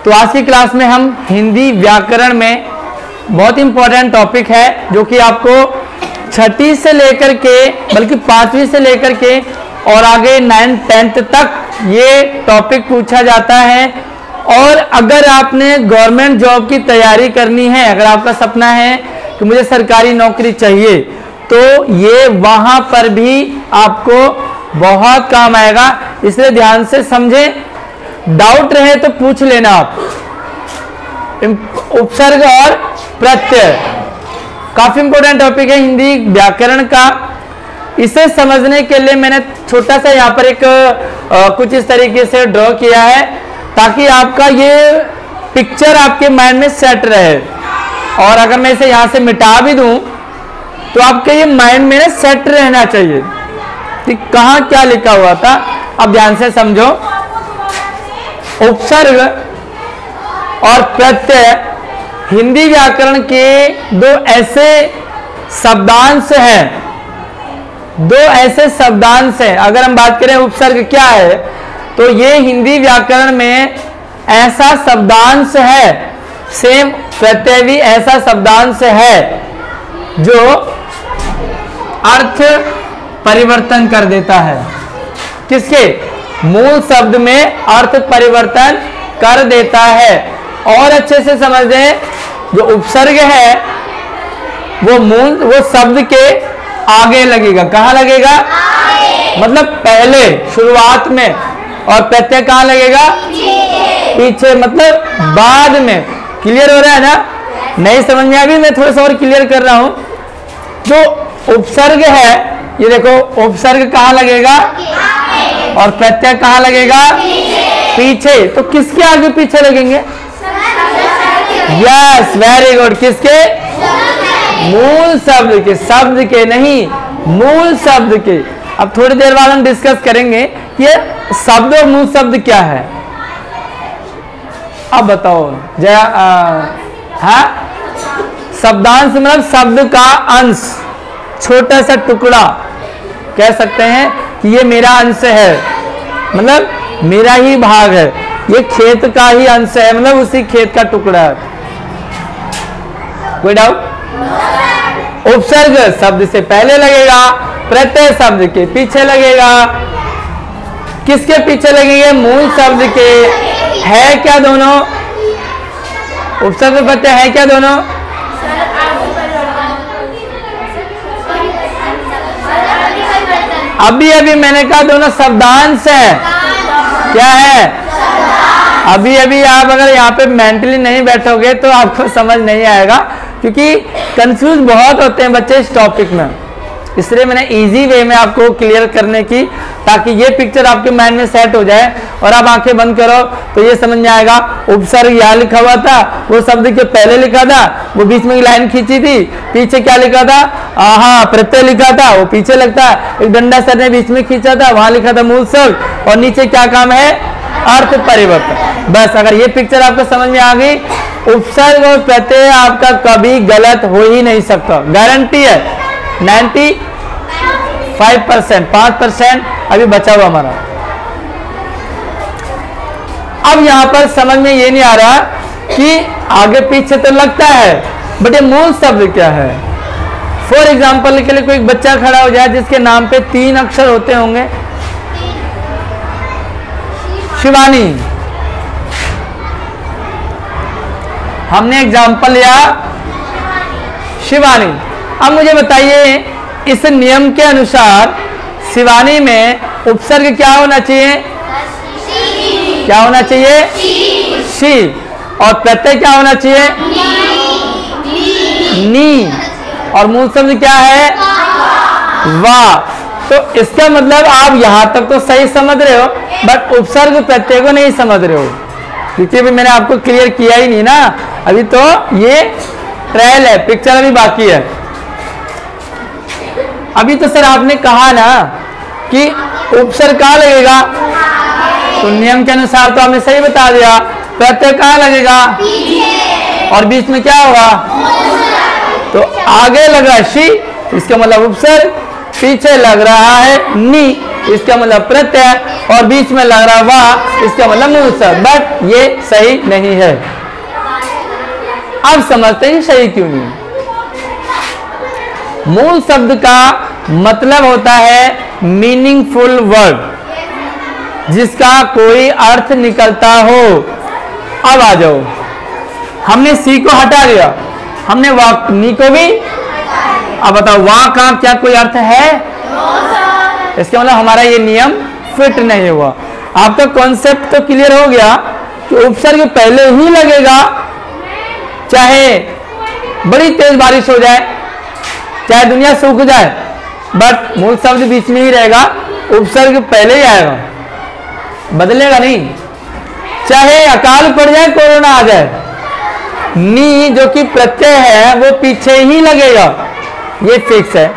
तो आज की क्लास में हम हिंदी व्याकरण में बहुत इंपॉर्टेंट टॉपिक है जो कि आपको छठी से लेकर के बल्कि 5वीं से लेकर के और आगे 9th 10th तक ये टॉपिक पूछा जाता है। और अगर आपने गवर्नमेंट जॉब की तैयारी करनी है, अगर आपका सपना है कि मुझे सरकारी नौकरी चाहिए, तो ये वहां पर भी आपको बहुत काम आएगा, इसलिए ध्यान से समझें। डाउट रहे तो पूछ लेना आप। उपसर्ग और प्रत्यय काफी इंपॉर्टेंट टॉपिक है हिंदी व्याकरण का। इसे समझने के लिए मैंने छोटा सा यहाँ पर एक कुछ इस तरीके से ड्रॉ किया है ताकि आपका ये पिक्चर आपके माइंड में सेट रहे। और अगर मैं इसे यहाँ से मिटा भी दूं तो आपके ये माइंड में सेट रहना चाहिए कि कहाँ क्या लिखा हुआ था। अब ध्यान से समझो। उपसर्ग और प्रत्यय हिंदी व्याकरण के दो ऐसे शब्दांश हैं, दो ऐसे शब्दांश हैं। अगर हम बात करें उपसर्ग क्या है, तो ये हिंदी व्याकरण में ऐसा शब्दांश है, सेम प्रत्यय भी ऐसा शब्दांश है जो अर्थ परिवर्तन कर देता है। किसके? मूल शब्द में अर्थ परिवर्तन कर देता है। और अच्छे से समझ दें, जो उपसर्ग है वो शब्द के आगे लगेगा। कहाँ लगेगा? मतलब पहले, शुरुआत में। और प्रत्यय कहाँ लगेगा? पीछे, मतलब बाद में। क्लियर हो रहा है ना? नहीं समझ में? अभी मैं थोड़ा सा और क्लियर कर रहा हूं। जो उपसर्ग है, ये देखो, उपसर्ग कहाँ लगेगा और प्रत्यय कहाँ लगेगा? पीछे। तो किसके आगे पीछे लगेंगे? Yes, very good. किसके? मूल शब्द के। शब्द के नहीं, मूल शब्द के। अब थोड़ी देर बाद हम डिस्कस करेंगे कि ये शब्द और मूल शब्द क्या है। अब बताओ जया। हाँ, शब्दांश मतलब शब्द का अंश, छोटा सा टुकड़ा। कह सकते हैं कि ये मेरा अंश है, मतलब मेरा ही भाग है। ये खेत का ही अंश है, मतलब उसी खेत का टुकड़ा है। कोई डाउट? उपसर्ग शब्द से पहले लगेगा, प्रत्यय शब्द के पीछे लगेगा। किसके पीछे लगेंगे? मूल शब्द के। है क्या दोनों? उपसर्ग प्रत्यय है क्या दोनों? अभी अभी मैंने कहा दोनों शब्दांश है। क्या है? अभी अभी आप अगर यहाँ पे मेंटली नहीं बैठोगे तो आपको समझ नहीं आएगा, क्योंकि कंफ्यूज बहुत होते हैं बच्चे इस टॉपिक में। इसलिए मैंने इजी वे में आपको क्लियर करने की, ताकि ये पिक्चर आपके माइंड में सेट हो जाए। और आप आंखें बंद करो तो ये समझ में आएगा। उपसर्ग यहाँ लिखा हुआ था, वो शब्द के पहले लिखा था, वो बीच में लाइन खींची थी। पीछे क्या लिखा था? हाँ, प्रत्यय लिखा था, वो पीछे लगता है। एक डंडा सर ने बीच में खींचा था, वहां लिखा था मूल शब्द, और नीचे क्या काम है? अर्थ परिवर्तन। बस, अगर ये पिक्चर आपको समझ में आ गई, उपसर्ग और प्रत्यय आपका कभी गलत हो ही नहीं सकता। गारंटी है। 95%, 5% अभी बचा हुआ हमारा। अब यहां पर समझ में ये नहीं आ रहा कि आगे पीछे तो लगता है, बट ये मूल शब्द क्या है। फॉर एग्जाम्पल के लिए कोई बच्चा खड़ा हो जाए जिसके नाम पे 3 अक्षर होते होंगे। शिवानी। हमने एग्जाम्पल लिया शिवानी। अब मुझे बताइए, इस नियम के अनुसार शिवानी में उपसर्ग क्या होना चाहिए? क्या होना चाहिए? शी। और प्रत्यय क्या होना चाहिए? नी। और मूल शब्द क्या है? वाह। तो इसका मतलब आप यहां तक तो सही समझ रहे हो, बट उपसर्ग प्रत्यय को नहीं समझ रहे हो, क्योंकि अभी मैंने आपको क्लियर किया ही नहीं ना। अभी तो ये ट्रायल है, पिक्चर अभी बाकी है। अभी तो सर आपने कहा ना कि उपसर्ग कहाँ लगेगा, तो नियम के अनुसार तो आपने सही बता दिया। प्रत्यय कहाँ लगेगा? और बीच में क्या होगा? तो आगे लगा शी, इसका मतलब उपसर्ग, पीछे लग रहा है नी, इसका मतलब प्रत्यय, और बीच में लग रहा वाह इसका मतलब मूल शब्द, बट ये सही नहीं है। अब समझते हैं सही क्यों नहीं। मूल शब्द का मतलब होता है मीनिंगफुल वर्ड, जिसका कोई अर्थ निकलता हो। अब आ जाओ, हमने सी को हटा दिया, हमने वाक नी को भी। अब बताओ वाह का क्या कोई अर्थ है? इसका मतलब हमारा ये नियम फिट नहीं हुआ। आपका कॉन्सेप्ट तो क्लियर हो गया कि उपसर्ग पहले ही लगेगा, चाहे बड़ी तेज बारिश हो जाए, चाहे दुनिया सूख जाए, बट मूल शब्द बीच में ही रहेगा, उपसर्ग पहले ही आएगा, बदलेगा नहीं। चाहे अकाल पड़ जाए, कोरोना आ जाए, नी जो कि प्रत्यय है वो पीछे ही लगेगा, ये फिक्स है।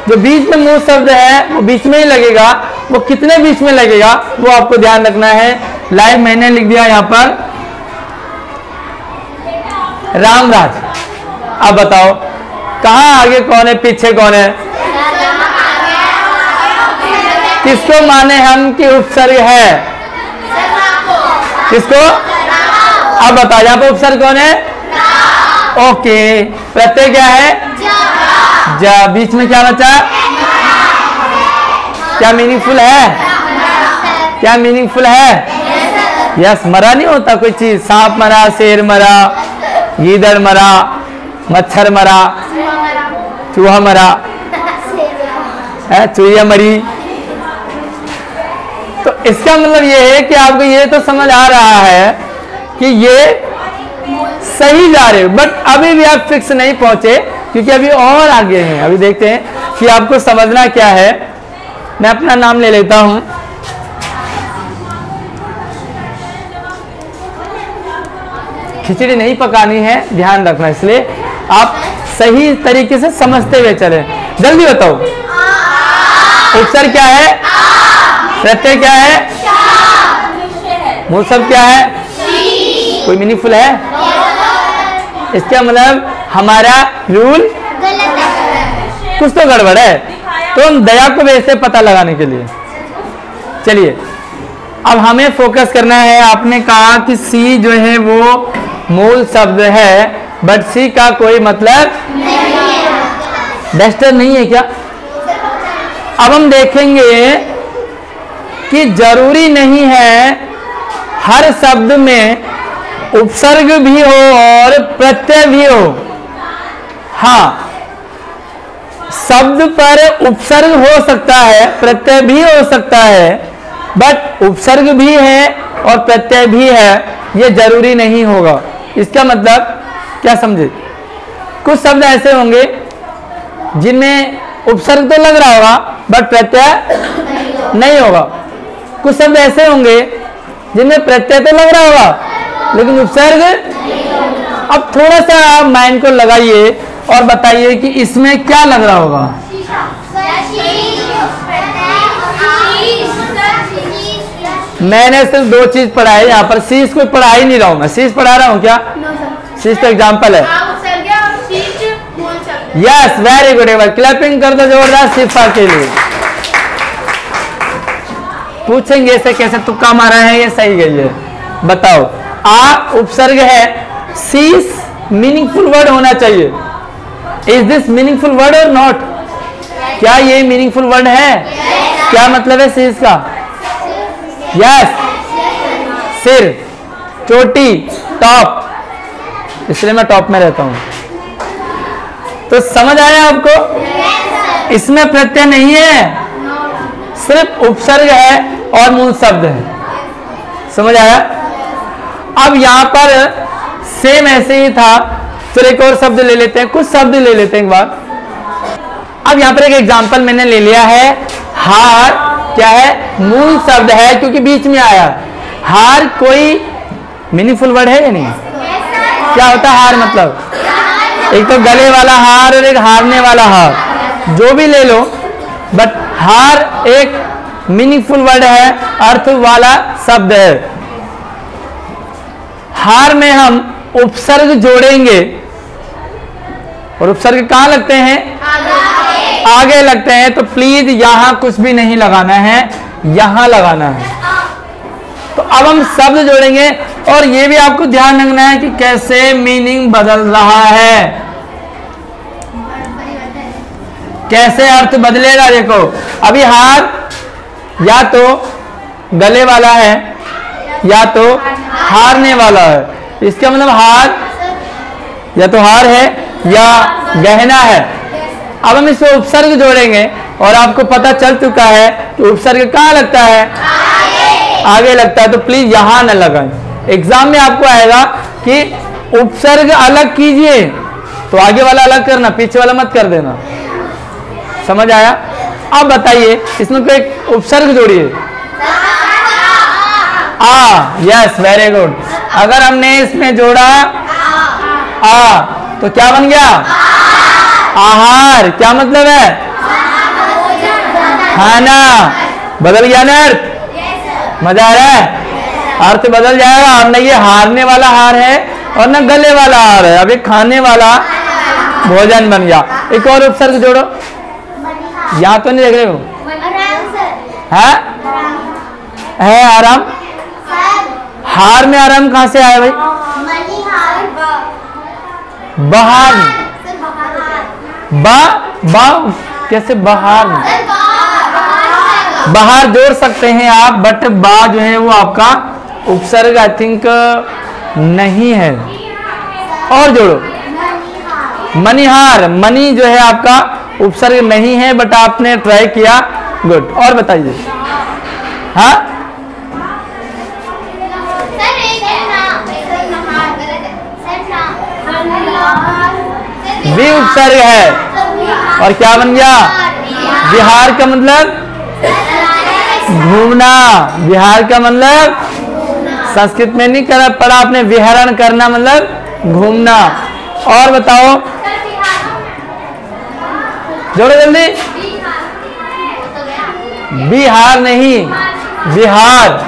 जो बीच में मूल शब्द है वो बीच में ही लगेगा, वो कितने बीच में लगेगा वो आपको ध्यान रखना है। लाइव मैंने लिख दिया यहां पर रामराज। अब बताओ कहां आगे कौन है, पीछे कौन है? किसको माने हम कि उपसर्ग है? किसको? अब बताओ यहां पर उपसर्ग कौन है? ओके, प्रत्यय क्या है? जा। बीच में क्या बचा? क्या मीनिंगफुल है? क्या मीनिंगफुल है? यस, मरा नहीं होता कोई चीज, सांप मरा, शेर मरा, गीदड़ मरा, मच्छर मरा, चूहा मरा, चूहिया मरी। तो इसका मतलब ये है कि आपको ये तो समझ आ रहा है कि ये सही जा रहे हो, बट अभी भी आप फिक्स नहीं पहुंचे, क्योंकि अभी और आगे हैं। अभी देखते हैं कि आपको समझना क्या है। मैं अपना नाम ले लेता हूं, खिचड़ी नहीं पकानी है, ध्यान रखना, इसलिए आप सही तरीके से समझते हुए चले। जल्दी बताओ, उपसर्ग क्या है? प्रत्यय क्या है? मूल शब्द क्या है? कोई मीनिंगफुल है? इसका मतलब हमारा रूल कुछ तो गड़बड़ है, तो हम दया को भेजते पता लगाने के लिए। चलिए अब हमें फोकस करना है। आपने कहा कि सी जो है वो मूल शब्द है, बट सी का कोई मतलब डस्टर नहीं है क्या? अब हम देखेंगे कि जरूरी नहीं है हर शब्द में उपसर्ग भी हो और प्रत्यय भी हो। हाँ, शब्द पर उपसर्ग हो सकता है, प्रत्यय भी हो सकता है, बट उपसर्ग भी है और प्रत्यय भी है, ये जरूरी नहीं होगा। इसका मतलब क्या समझे? कुछ शब्द ऐसे होंगे जिनमें उपसर्ग तो लग रहा होगा बट प्रत्यय नहीं होगा। कुछ शब्द ऐसे होंगे जिनमें प्रत्यय तो लग रहा होगा लेकिन उपसर्ग। अब थोड़ा सा आप माइंड को लगाइए और बताइए कि इसमें क्या लग रहा होगा। मैंने सिर्फ दो चीज पढ़ा है यहाँ पर, शीश को पढ़ा ही नहीं रहा हूँ मैं। शीश पढ़ा रहा हूँ क्या? शीश तो एग्जाम्पल है। Yes, very good. एक बार क्लैपिंग कर दो जोरदार शिफा के लिए। पूछेंगे ऐसे कैसे तुक्का मारा है, ये सही गई है, बताओ। आ उपसर्ग है, शीश मीनिंगफुल वर्ड होना चाहिए। इज दिस मीनिंगफुल वर्ड और नॉट? क्या ये मीनिंगफुल वर्ड है? क्या मतलब है शीश का? यस, सिर, चोटी, टॉप, इसलिए मैं टॉप में रहता हूं। तो समझ आया आपको? इसमें प्रत्यय नहीं है, सिर्फ उपसर्ग है और मूल शब्द है। समझ आया? अब यहां पर सेम ऐसे ही था, फिर एक और शब्द ले लेते हैं, कुछ शब्द ले लेते हैं एक बार। अब यहां पर एक एग्जांपल मैंने ले लिया है। हार क्या है? मूल शब्द है क्योंकि बीच में आया। हार कोई मीनिंगफुल वर्ड है या नहीं? क्या होता है हार? मतलब एक तो गले वाला हार और एक हारने वाला हार, जो भी ले लो, बट हार एक मीनिंगफुल वर्ड है, अर्थ वाला शब्द है। हार में हम उपसर्ग जोड़ेंगे और उपसर्ग कहां लगते हैं? आगे लगते हैं तो प्लीज यहां कुछ भी नहीं लगाना है, यहां लगाना है। तो अब हम शब्द जोड़ेंगे और ये भी आपको ध्यान रखना है कि कैसे मीनिंग बदल रहा है, कैसे अर्थ बदलेगा। देखो अभी हार या तो गले वाला है या तो हारने वाला है, इसका मतलब हार या तो हार है या गहना है। अब हम इसमें उपसर्ग जोड़ेंगे और आपको पता चल चुका है कि उपसर्ग कहाँ लगता है, आगे लगता है। तो प्लीज यहां न लगाएं। एग्जाम में आपको आएगा कि उपसर्ग अलग कीजिए, तो आगे वाला अलग करना, पीछे वाला मत कर देना। समझ आया? अब बताइए इसमें कोई उपसर्ग जोड़िए। Yes, very good. अगर हमने इसमें जोड़ा आ तो क्या बन गया, आहार। क्या मतलब है, खाना। बदल गया ना अर्थ, मजा आ रहा है, अर्थ बदल जाएगा। अब न ये हारने वाला हार है और न गले वाला हार है, अब ये खाने वाला भोजन बन गया। एक और उपसर्ग जोड़ो, यहाँ तो नहीं देख रहे हो, है आराम। हार में आराम कहाँ से आया भाई, बहार। बा कैसे बहार, बाहर जोड़ सकते हैं आप, बट बा जो है वो आपका उपसर्ग आई थिंक नहीं है। और जोड़ो, मनिहार। मनी जो है आपका उपसर्ग नहीं है, बट आपने ट्राई किया, गुड। और बताइए, हाँ भी उपसर्ग है। और क्या बन गया, विहार का मतलब घूमना। विहार का मतलब संस्कृत में नहीं कर पढ़ा आपने, विहरण करना मतलब घूमना। और बताओ, जोड़ो जल्दी। बिहार नहीं, बिहार।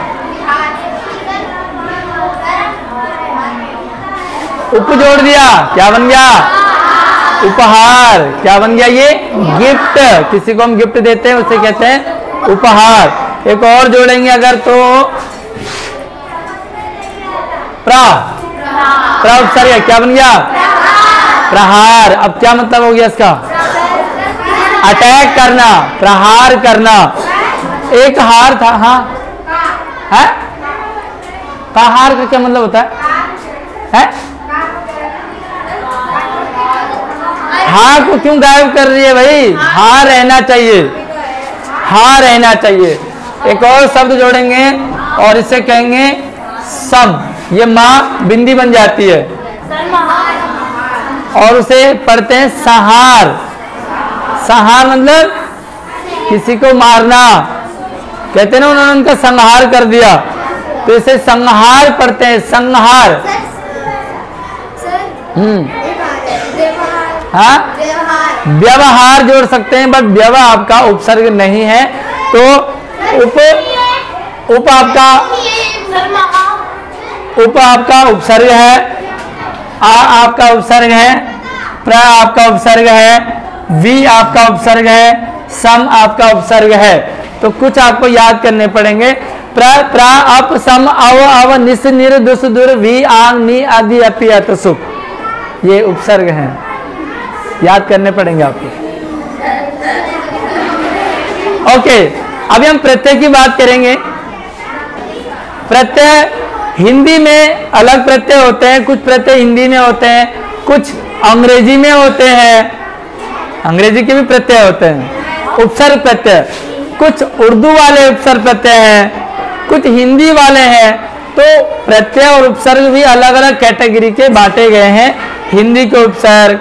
उप जोड़ दिया, क्या बन गया, उपहार। क्या बन गया, ये गिफ्ट। किसी को हम गिफ्ट देते हैं उसे कहते हैं उपहार। एक और जोड़ेंगे अगर तो प्रा उपसर्ग है, क्या बन गया, प्रहार। अब क्या मतलब हो गया इसका, अटैक करना, प्रहार करना। एक हार था, हाँ है, प्रहार का क्या मतलब होता है? हाँ को क्यों गायब कर रही है भाई, हाँ रहना चाहिए, हाँ रहना चाहिए। एक और शब्द जोड़ेंगे और इसे कहेंगे सम। ये माँ बिंदी बन जाती है और उसे पढ़ते हैं संहार। संहार मतलब किसी को मारना, कहते हैं ना उन्होंने उनका संहार कर दिया, तो इसे संहार पढ़ते हैं, संहार। हाँ व्यवहार जोड़ सकते हैं, बट व्यवहार आपका उपसर्ग नहीं है, तो उप आपका उपसर्ग है, आ आपका उपसर्ग है, प्र आपका उपसर्ग है, वी आपका उपसर्ग है, सम आपका उपसर्ग है। तो कुछ आपको याद करने पड़ेंगे। प्र अप सम अव अव निस निर दुस दुर वी आंग नी आदि अपि अत सुप, ये उपसर्ग हैं, याद करने पड़ेंगे आपको। ओके, अभी हम प्रत्यय की बात करेंगे। प्रत्यय हिंदी में अलग प्रत्यय होते हैं, कुछ प्रत्यय हिंदी में होते हैं, कुछ अंग्रेजी में होते हैं, अंग्रेजी के भी प्रत्यय होते हैं उपसर्ग प्रत्यय, कुछ उर्दू वाले उपसर्ग प्रत्यय हैं, कुछ हिंदी वाले हैं। तो प्रत्यय और उपसर्ग भी अलग अलग कैटेगरी के बांटे गए हैं। हिंदी के उपसर्ग,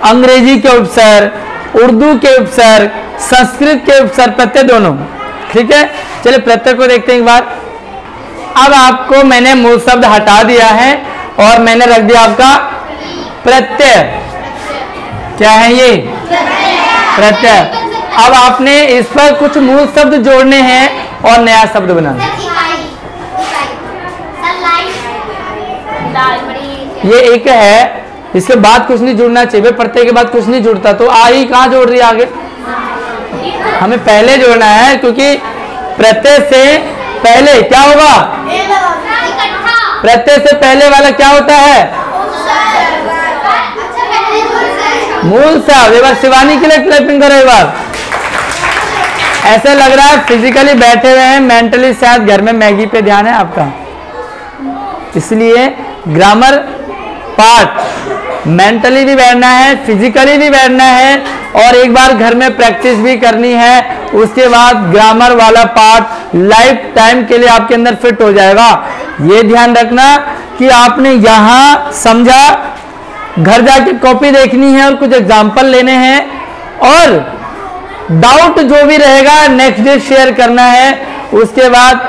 अंग्रेजी के उपसर्ग, उर्दू के उपसर्ग, संस्कृत के उपसर्ग, प्रत्यय दोनों। ठीक है, चलिए प्रत्यय को देखते हैं एक बार। अब आपको मैंने मूल शब्द हटा दिया है और मैंने रख दिया आपका प्रत्यय। क्या है ये, प्रत्यय। अब आपने इस पर कुछ मूल शब्द जोड़ने हैं और नया शब्द बनाना। ये एक है, इसके बाद कुछ नहीं जुड़ना चाहिए, प्रत्यय के बाद कुछ नहीं जुड़ता, तो आई कहाँ जोड़ रही है आगे, हमें पहले जोड़ना है, क्योंकि प्रत्यय से पहले क्या होगा? प्रत्यय से पहले वाला क्या होता है? मूल शब्द। एक बार शिवानी के लिए क्लैपिंग करो एक बार। ऐसा लग रहा है फिजिकली बैठे हुए हैं, मेंटली शायद घर में मैगी पे ध्यान है आपका। इसलिए ग्रामर पार्ट मेंटली भी बैठना है, फिजिकली भी बैठना है, और एक बार घर में प्रैक्टिस भी करनी है। उसके बाद ग्रामर वाला पार्ट लाइफ टाइम के लिए आपके अंदर फिट हो जाएगा। ये ध्यान रखना कि आपने यहाँ समझा, घर जाके कॉपी देखनी है और कुछ एग्जाम्पल लेने हैं, और डाउट जो भी रहेगा नेक्स्ट डे शेयर करना है। उसके बाद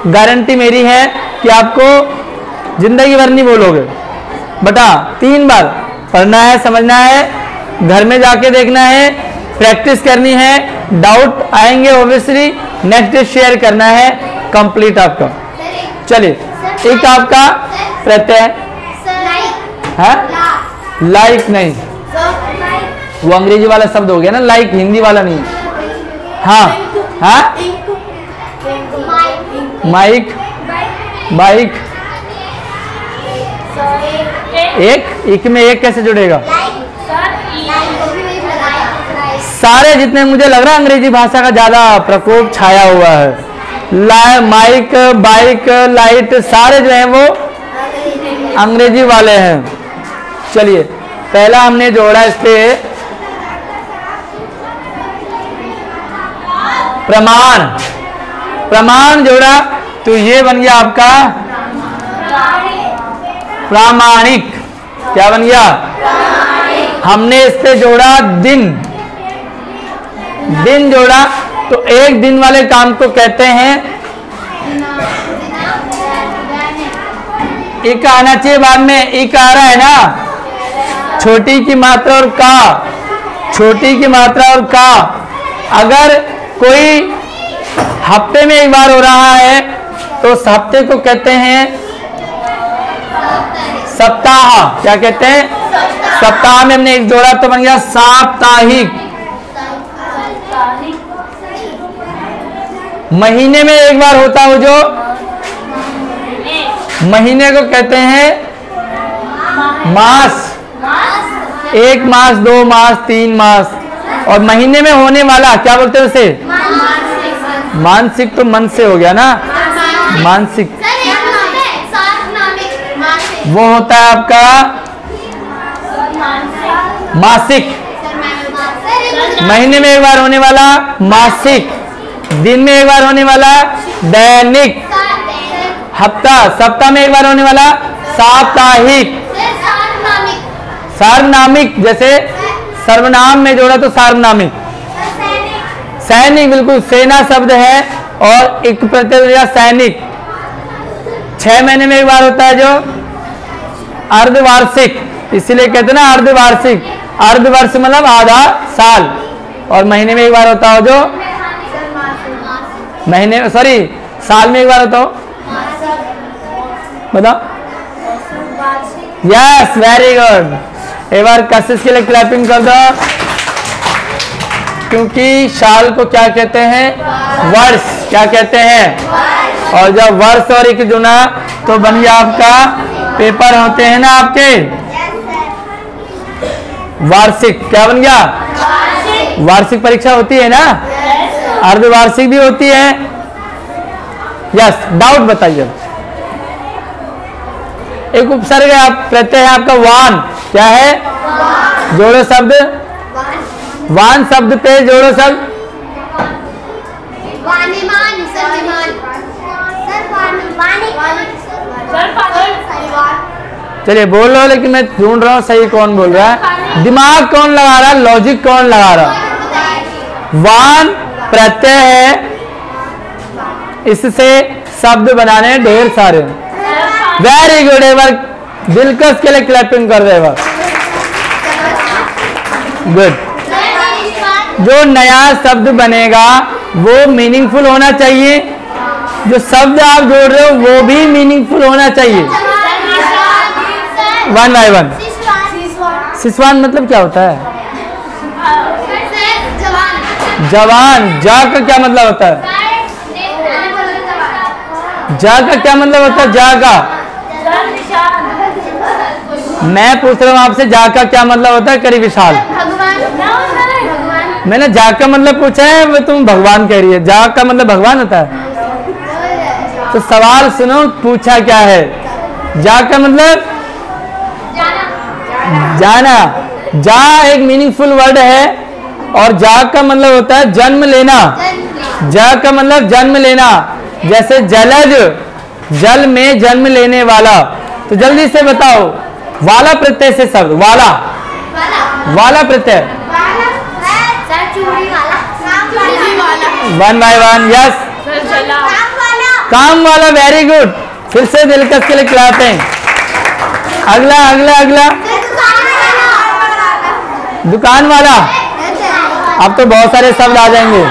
गारंटी मेरी है कि आपको जिंदगी भर नहीं बोलोगे। बेटा 3 बार पढ़ना है, समझना है, घर में जाके देखना है, प्रैक्टिस करनी है, डाउट आएंगे ओब्वियसली, नेक्स्ट डे शेयर करना है, कंप्लीट आपका। चलिए, एक आपका प्रत्यय है, लाइक नहीं, वो अंग्रेजी वाला शब्द हो गया ना, लाइक हिंदी वाला नहीं। हाँ हाँ, माइक, बाइक, एक में एक कैसे जुड़ेगा? सारे जितने, मुझे लग रहा है अंग्रेजी भाषा का ज्यादा प्रकोप छाया हुआ है। माइक, बाइक, लाइट, सारे जो हैं वो अंग्रेजी वाले हैं। चलिए, पहला हमने जोड़ा इस पे प्रमाण। प्रमाण जोड़ा तो ये बन गया आपका प्रामाणिक। क्या बन गया? हमने इस पे जोड़ा दिन। दिन जोड़ा तो एक दिन वाले काम को कहते हैं, इक आना चाहिए बाद में, इक आ रहा है ना, छोटी की मात्रा और का, छोटी की मात्रा और का। अगर कोई हफ्ते में एक बार हो रहा है तो उस हफ्ते को कहते हैं सप्ताह। क्या कहते हैं? सप्ताह में हमने एक जोड़ा तो बन गया साप्ताहिक। महीने में एक बार होता हो जो महीने को कहते हैं मास। 1 मास, 2 मास, 3 मास। और महीने में होने वाला क्या बोलते हैं उसे? मानसिक। तो मन से हो गया ना, मानसिक। वो होता है आपका मासिक। महीने में एक बार होने वाला मासिक, दिन में एक बार होने वाला दैनिक, हफ्ता, सप्ताह में एक बार होने वाला साप्ताहिक, सार्वनामिक। जैसे सर्वनाम में जोड़ा तो सार्वनामिक। सैनिक, बिल्कुल, सेना शब्द है और एक प्रत्यय सैनिक। 6 महीने में एक बार होता है जो अर्धवार्षिक, इसीलिए कहते हैं ना अर्धवार्षिक। अर्धवर्ष मतलब आधा साल। और महीने में एक बार होता हो जो महीने, सॉरी, साल में एक बार होता हो, बताओ। Yes, very good. एक बार कशिश के लिए क्लैपिंग कर दो, क्योंकि साल को क्या कहते हैं? वर्ष। क्या कहते हैं? और जब वर्ष और एक जुना तो बन गया आपका, पेपर होते हैं ना आपके वार्षिक। क्या बन गया? वार्षिक परीक्षा होती है ना, अर्धवार्षिक भी होती है। यस, डाउट बताइए। एक उपसर्ग है, आप प्रत्यय है आपका वान। क्या है? जोड़ो शब्द, वान शब्द पे जोड़ो शब्द। चलिए बोल लो, लेकिन मैं ढूंढ रहा हूँ सही कौन बोल रहा है। दिमाग कौन लगा रहा है, लॉजिक कौन लगा रहा है? वान प्रत्यय है, इससे शब्द बनाने ढेर सारे। Very good. एक बार दिलकश के लिए क्लैपिंग कर रहे। गुड। जो नया शब्द बनेगा वो मीनिंगफुल होना चाहिए, जो शब्द आप जोड़ रहे हो वो भी मीनिंगफुल होना चाहिए। 1 by 1। सिसवान मतलब क्या होता है? जवान। जा का क्या मतलब होता है? जा का क्या मतलब होता है? जा का मैं पूछ रहा हूँ आपसे, जा का क्या मतलब होता है? करी विशाल, मैंने जा का मतलब पूछा है, वो तुम भगवान कह रही है। जा का मतलब भगवान होता है? तो सवाल सुनो, पूछा क्या है? जा का मतलब जाना। जा एक मीनिंगफुल वर्ड है, और जा का मतलब होता है जन्म लेना। जा का मतलब जन्म लेना, जैसे जलज, जल में जन्म लेने वाला। तो जल्दी से बताओ, वाला प्रत्यय से शब्द, वाला, वाला प्रत्यय, वन बाय वन। यस, काम वाला। वेरी गुड, फिर से दिलकश के लिए क्लैप हैं। अगला अगला अगला, दुकान वाला। अब तो बहुत सारे शब्द आ जाएंगे।